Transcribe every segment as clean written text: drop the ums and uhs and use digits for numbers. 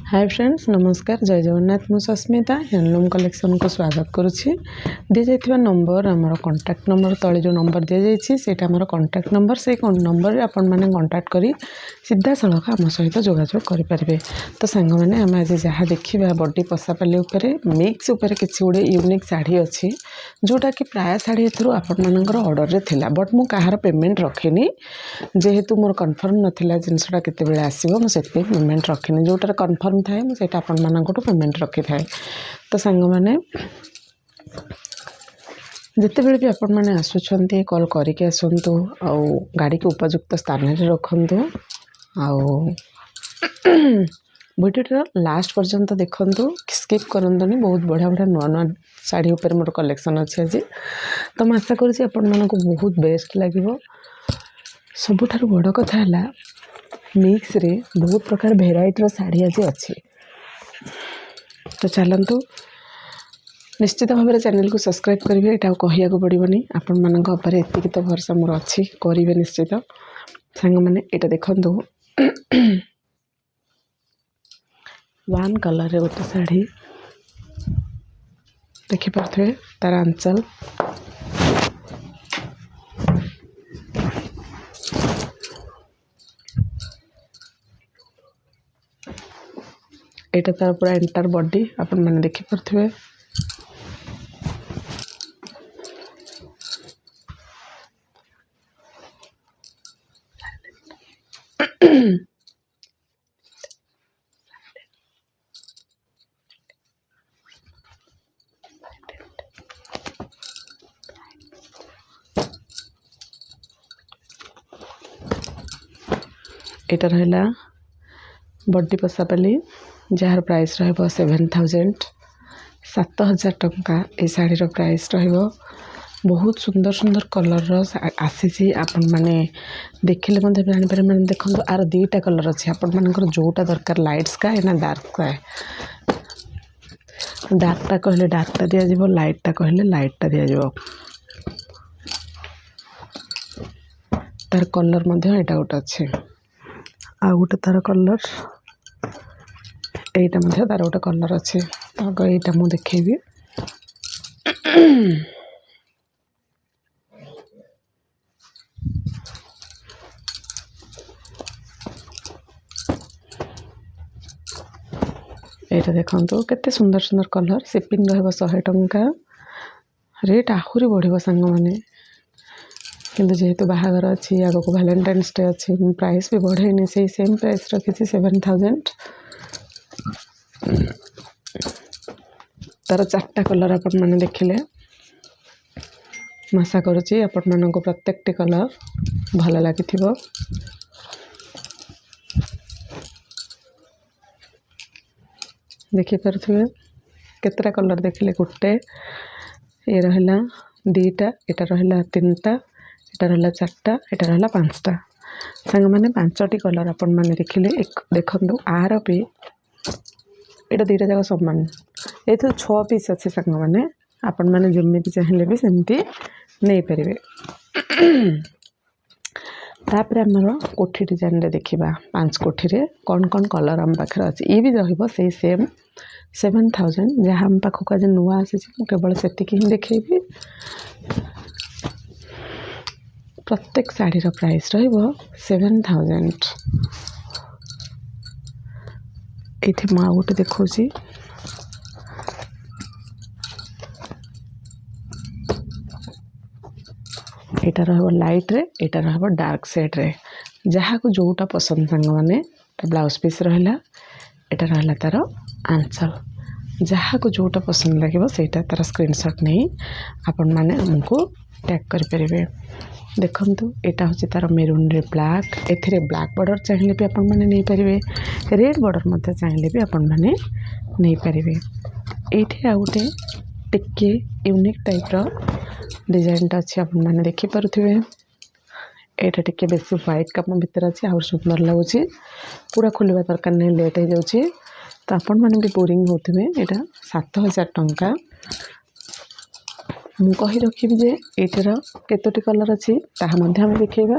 Hi friends नमस्कार जय जगन्नाथ मु सस्मिता हैंडलूम कलेक्शन को स्वागत करुच्ची दी जाइथिबा नंबर आमर कांटेक्ट नंबर तले जो नंबर दी जाइछि सेटा आमर कांटेक्ट नंबर से नंबर रे आपण माने कांटेक्ट करी सीधा सड़क आम सहित जोगाजोग करि परिबे। तो सांग माने हम आज जहाँ देखिबा बॉडी पसापाली उपरे मिक्स उपरे किछि गुडे यूनिक साड़ी अछि जोटा कि प्राय साड़ी एथरो आपण मानकर ऑर्डर रे थिला बट मु काहार पेमेंट रखेनी जेहेतु मोर कन्फर्म नथिला जिनसटा केते बेले आसीबो मु सेते पेमेंट रखेनी जोटा कन्फर्म थाए मुझे आपण मानकटू पेमेंट रखी थाए। तो सांग माने जिते बेले भी आपण माने आसुछंती कॉल करके आसंतु आउ गाड़ी के उपयुक्त स्थान रे रखंतु आउ वीडियो लास्ट पर्यंत देखंतु स्किप करंतुनी बहुत बढ़िया बढ़िया नुआ नुआ साड़ी ऊपर मोर कलेक्शन अच्छे आज। तो मैं आशा करुँच आपण मानक बहुत बेस्ट लगे। सबुठारु बड़ कथा है मिक्स रे बहुत प्रकार भेराइटर साड़ी आज अच्छी। तो चलतु निश्चित भाव में चैनल को सब्सक्राइब करेंगे यहाँ कहया पड़ोनी आपण मान एति तो भरसा मोर अच्छी करेंगे निश्चित। सांग मैंने यहाँ देखु वन कलर रे गोटे साड़ी देखिपे तार आंचल एटा तार पूरा एंटार बॉडी अपन मैंने देखि पारथिबे। एटा रहला बॉडी पसापाली जार प्राइस रहिबो 7000 7000 टंका। ए साड़ीर प्राइस रहिबो। बहुत सुंदर सुंदर कलर आसी आपण माने देखिले मते जानि पारे। माने देखंतु आर दुईटा कलर अछि आपण मानकर जोटा दरकार लाइट स्काई ना डार्क स्काई। डार्कटा कहले डार्कटा दिया जिवो लाइटटा कहले लाइटटा दिया जिवो। तार कलर मध्ये एटा गोटे अछि आ गोटे तार कलर एटा मध्ये तार गोटे कलर अच्छे। तो एटा मु देखेबी एटा देखंतु केते सुंदर सुंदर कलर। शिपिंग रहबो 100 टंका। रेट आहुरी बढ़िबो सांग माने किंतु जेहेतु बाहागर अच्छी आग को वैलेंटाइन्स डे अच्छी प्राइस भी बढ़ेनी से सेम प्राइस रखी 7000। तार 4टा कलर आपण माने देखिले आशा करुच्ची आपण मानक प्रत्येकटी कलर भल लगी। देखिपे केतटा कलर देखिले गोटे ये रहा दीटा एटा रहा 3टा एटा रहा 4टा एटा रहा 5टा। सांग माने 5टी कलर आपण माने देखिले एक देखंतु आर भी एटा दीटा जाक समान ये 6 पीस अच्छे। सांग माने आपण माने जमिति चाहिए भी सेमती नहीं पारे। तापर आमर कोठी डिजाइन रे देखिबा 5 कोठी रे कौन कौन कलर आम पाखे अच्छे। ये भी रहिबो से सेम 7000 जहाँ आम पाखक आज नुआ आसी केवल सेतिकी ही देखेबी। प्रत्येक साड़ीर प्राइस रहिबो 7000। ये माँ गोटे देखौची एटा रहबो लाइट रे एटा रहबो डार्क शेड रे जहाँ को जोटा पसंद सांग माने। ब्लाउज पीस रहला एटा रहला तार आंचल जहाँ को जोटा पसंद लगे सेटा तार स्क्रीनशॉट नहीं आपण माने हमको टैग कर परिबे। देखंतु एटा होची तार मेरून रे ब्लैक एथिरे ब्लैक बॉर्डर चाहिए भी आपण माने नहीं परिबे। रेड बॉर्डर मते चाहिए भी आपण माने नहीं परिबे। एठी आ उठे टिके यूनिक टाइप रो डिजाइन टा अच्छी आपण माने देखि पारुथिबे। एटा टिके बेसी व्हाइट काम भीतर अच्छी और सुंदर लगुची पूरा खोलिबा दरकार नहीं लेट हो जाउची। तो आपण माने भी बोरिंग होथिबे। एटा 7000 टंका। मु कहि रखिबी जे एटर केतोटी कलर अच्छी ताहा मध्ये हम देखैबा।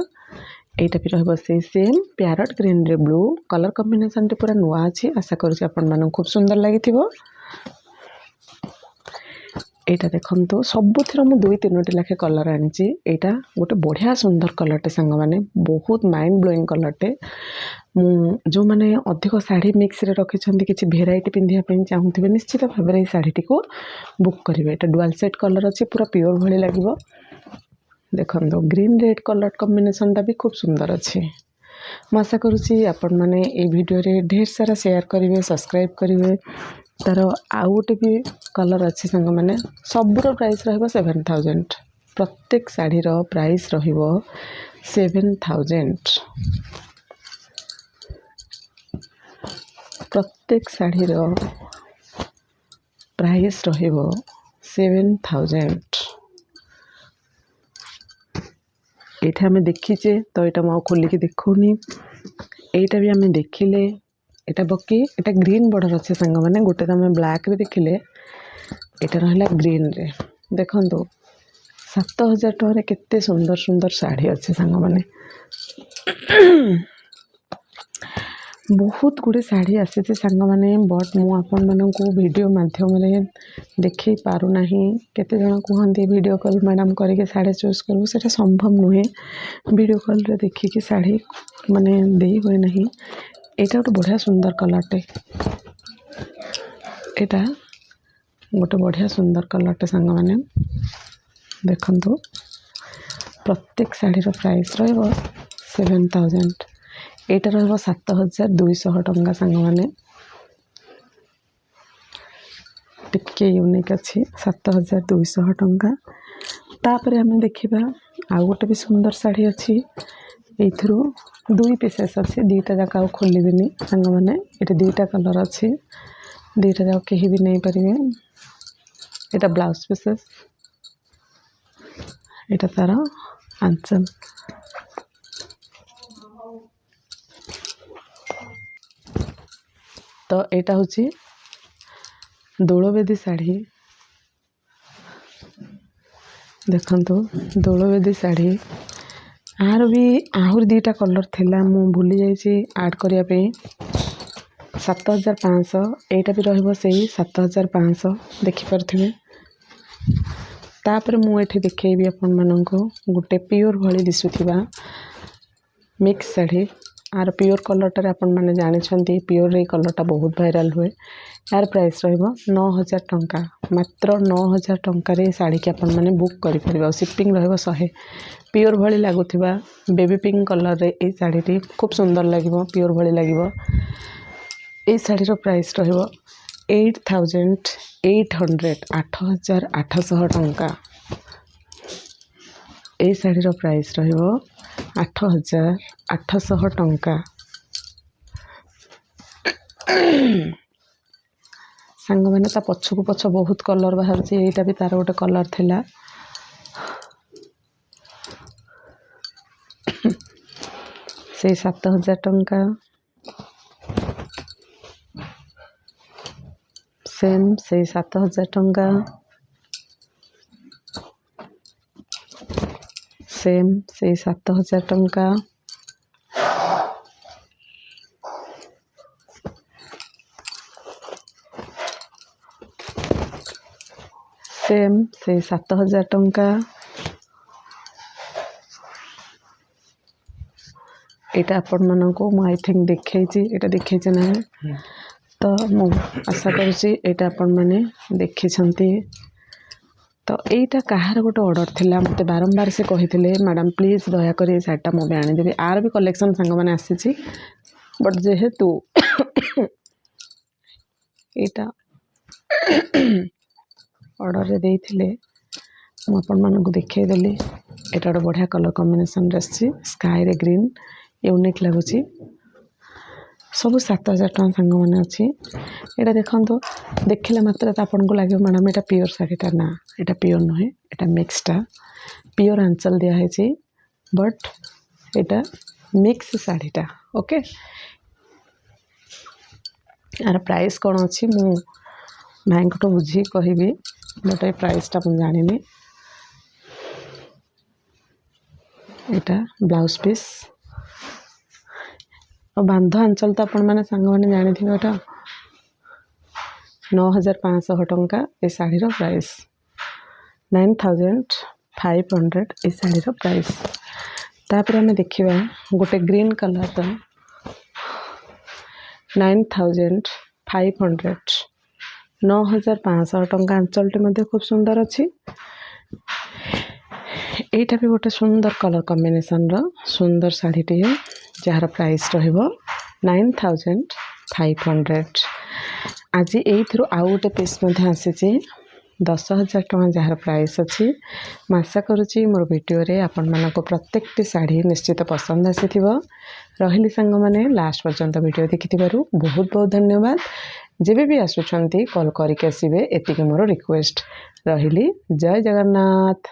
এইটা भी रहबो से सेम प्यारट ग्रीन रे ब्लू कलर कॉम्बिनेशन टे पूरा नुआ अछि आशा करूछि आपण मानन खूब सुंदर लागिथिबो। एटा देखंतु सबुथिर मु 2-3टी लाखे कलर आनिछि। एटा गोटे बढ़िया सुंदर कलरटे सांग माने बहुत माइंड ब्लोइंग कलरटे। मु जो माने अधिक साड़ी मिक्स रे रखिछंती किछि भेराइटी पिंधिया ପାଇଁ चाहुथिबे निश्चित भाबरे ए साड़ीटी को बुक करिवे। एटा डुअल सेट कलर अछि पूरा प्योर भଳି लागिवो। देखंतु ग्रीन रेड कलर कॉम्बिनेशन टा भी खूब सुंदर अछि। मु आशा करूछि आपण माने ए वीडियो रे ढेर सारा शेयर करिवे सब्सक्राइब करिवे। तार आउ गोटे भी कलर अच्छी सांग माने सबुर प्राइस रहिबो 7000 प्रत्येक साड़ी रो प्राइस रहिबो 7000 प्रत्येक साड़ी रो प्राइस रहिबो 7000। एटा हमें देखीचे तो एटा मु खोली के देखोनी। एटा भी हमें देखिले एटा बकी एटा ग्रीन बॉर्डर अच्छे सांग माने गोटे तो हमें ब्लैक रे देखिले एटा रहला ग्रीन रे। देखंतु 7000 टका रे केते सुंदर सुंदर साड़ी अच्छे सांग माने बहुत गुड़े साड़ी आसी सांग माने बट मु आपण मानन को वीडियो माध्यम रे देखै पारु नाही। केते जण कहंती वीडियो कॉल मैडम करके साड़ी चूज करू सेटा संभव नुहे। वीडियो कॉल रे देखि कि साड़ी माने देई होय नाही। एटा गोटे बढ़िया सुंदर कलरटे। एटा गोटे बढ़िया सुंदर कलरटे सांग माने देखंतु प्रत्येक साड़ी रो प्राइस रहबो 7000। एटा रहबो 7200 टंका सांग माने टिके यूनिक अछि 7200 टंका। तापरे हमें देखिबा आ गोटे भी सुंदर साड़ी अछि। एथरो दुई पीसेस अछि दीटा जाका खोलिबिनी सांग माने एटा दीटा कलर अछि दीटा जाक केही भी नहीं परिवे। एटा ब्लाउज पीसेस एटा तार आंचल। तो एटा होची दोलवेदी साड़ी। देखंतु दोलवेदी साड़ी आर भी आहुर दीटा कलर थिला मु भूली जाइछि ऐड करिया पे 7500। एटा भी रहइबो सेही 7500 देखि परथिबे। तापर मु एठी देखैबी अपन माननको गुटे प्योर भଳି दिसुथिबा मिक्स साड़ी आर प्योर कलरटा अपन माने जानि छंती प्योर रे कलरटा बहुत वायरल हुए। यार प्राइस रहिबो 9000 टंका मात्र 9000 टंका रे साड़ी के अपन माने बुक करि परिबा। शिपिंग रहिबो 100। प्योर भଳି लागुथिबा बेबी पिंक कलर रे ए साड़ी टी खूब सुंदर लागिबो प्योर भଳି लागिबो। ए साड़ी रो प्राइस रहिबो 8800 8800 टंका। ए साड़ी रो प्राइस रहिबो 8800 टंका। सांग माने ता पछकु पछ बहुत कलर बाहर छी। एटा भी तार गोटे कलर थिला से 7000 टंका। सेम से 7000 टंका। सेम से 7000 टंका। सेम से 7000 टंका। एटा अपन मानको मु आई थिंक देखैछि एटा देखैछि ना तो मु आशा करूछि एटा अपन माने देखि छंती। तो एटा कहार गोटे ऑर्डर थिला मते बारंबार से कहिथिले मैडम प्लीज दया करी साटा मो आनी देबी। आर भी कलेक्शन संग माने आसीछि बट जेहेतु एटा ऑर्डर रे देइथिले मु अपन मानको देखै देली। एटा गोटे बढ़िया कलर कॉम्बिनेशन रछि स्काई रे ग्रीन यूनिक लागुछि। सब 7000 टंका संग माने अछि। एटा देखंतो देखिले मात्र त आपन को लागे मैडम एटा प्योर साड़ीटा ना एटा प्योर नहे एटा मिक्सटा प्योर आंचल दिया है छी बट एटा मिक्स साड़ीटा ओके। यार प्राइस कौन अच्छी मु बैंक तो बुझी कहबी बट ए प्राइसटा मु जानी एटा ब्लाउज पीस और बांध आंचल तो आपण मैंने सांग मैंने जानी एटा 9500 टंका ए शाढ़ीर प्राइस 9500 ए शाढ़ीर प्राइस। तापर आम देखा गोटे ग्रीन कलर तो 9500 9500 टंका आंचलटी खूब सुंदर अच्छी। एटा भी गोटे सुंदर कलर कॉम्बिनेशन सुंदर शाढ़ीटी है जार प्राइस रहिबो 9500। आज एइथरो आउ गोटे पीस आसी 10,000 टଙ୍କା जार प्राइस अच्छी। आशा करुच्ची मोर वीडियो रे आपण मानको प्रत्येकटी शाढ़ी निश्चित पसंद आसीथिबो। रहिली सांग माने लास्ट पर्यंत वीडियो देखिथिबारु बहुत बहुत धन्यवाद। जेबे भी आसुछंती कॉल करिके आसीबे एतिके मोर रिक्वेस्ट। रहिली जय जगन्नाथ।